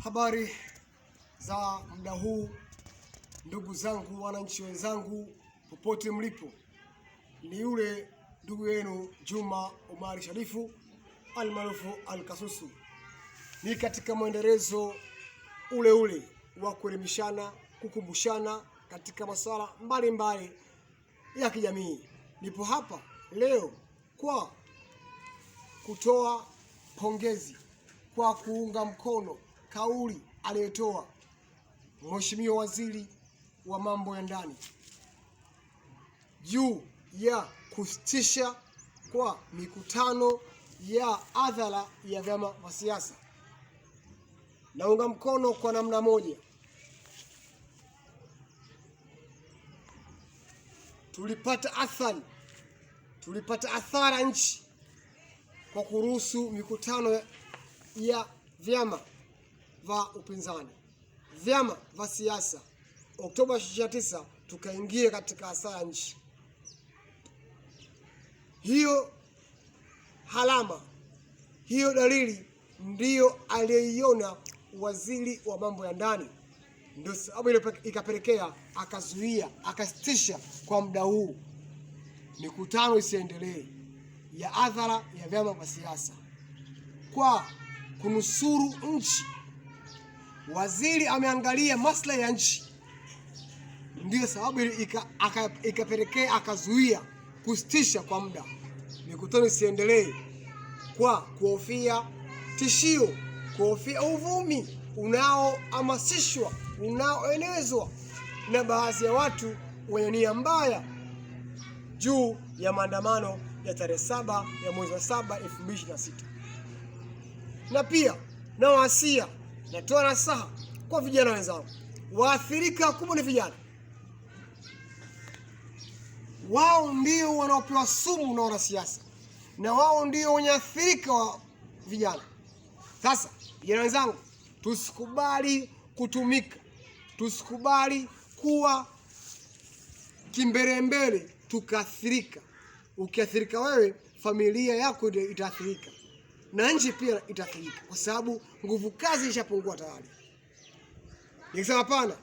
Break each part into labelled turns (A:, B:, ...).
A: Habari za muda huu, ndugu zangu, wananchi wenzangu, popote mlipo. Ni yule ndugu yenu Juma Omari Sharifu almaarufu Al-Kasusu. Ni katika mwendelezo ule wa kuelimishana, kukumbushana katika masuala mbalimbali ya kijamii. Nipo hapa leo kwa kutoa pongezi kwa kuunga mkono kauli aliyotoa Mheshimiwa Waziri wa Mambo ya Ndani juu ya kusitisha kwa mikutano ya hadhara ya vyama vya siasa. Naunga mkono kwa namna moja. Tulipata athara nchi kwa kuruhusu mikutano ya vyama vya upinzani, vyama vya siasa. Oktoba 29 tukaingia katika hasara nchi hiyo. Halama hiyo, dalili ndiyo aliyeiona Waziri wa Mambo ya Ndani, ndio sababu ile ikapelekea akazuia, akasitisha kwa muda huu mikutano isiendelee ya hadhara ya vyama vya siasa kwa kunusuru nchi. Waziri ameangalia maslahi ya nchi, ndio sababu ikapelekea akazuia, kusitisha kwa muda mikutano isiendelee kwa kuhofia tishio, kuhofia uvumi unaohamasishwa, unaoenezwa na baadhi ya watu wenye nia mbaya juu ya maandamano ya tarehe 7 ya mwezi wa 7 2026. Na pia natoa nasaha kwa vijana wenzangu. Waathirika kubwa ni vijana. Wao ndio wanaopewa sumu na wanasiasa, na wao ndio wenye athirika wa vijana. Sasa vijana wenzangu, tusikubali kutumika, tusikubali kuwa kimbelembele tukaathirika. Ukiathirika wewe, familia yako ndio itaathirika na nchi pia itaathirika, kwa sababu nguvu kazi ishapungua tayari. Nikisema hapana,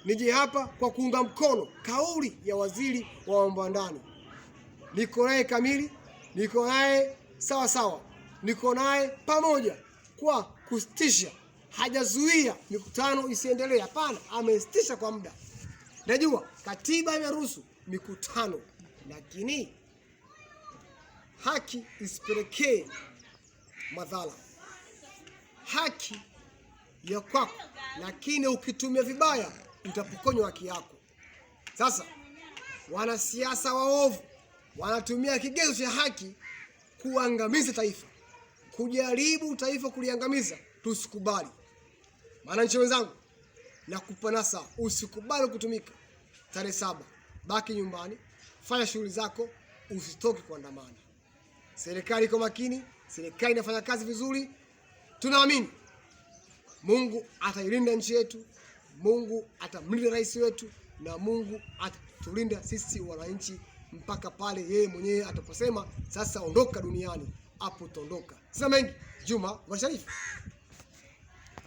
A: nije hapa kwa kuunga mkono kauli ya Waziri wa Mambo ya Ndani. Niko naye kamili, niko naye sawa, niko naye pamoja kwa kusitisha. Hajazuia mikutano isiendelee, hapana, amesitisha kwa muda. Najua katiba imeruhusu mikutano, lakini haki isipelekee madhara. Haki ya kwako, lakini ukitumia vibaya utapokonywa haki yako. Sasa wanasiasa waovu wanatumia kigezo cha haki kuangamiza taifa, kujaribu taifa kuliangamiza. Tusikubali. Wananchi wenzangu, na kupanasa, usikubali kutumika tarehe 7. Baki nyumbani, fanya shughuli zako, usitoke kuandamana. Serikali iko makini, serikali inafanya kazi vizuri. Tunaamini Mungu atailinda nchi yetu, Mungu atamlinda rais wetu, na Mungu atatulinda sisi wananchi mpaka pale yeye mwenyewe ataposema sasa ondoka duniani. Hapo tondoka. Sasa mengi, Juma Omari Sharifu.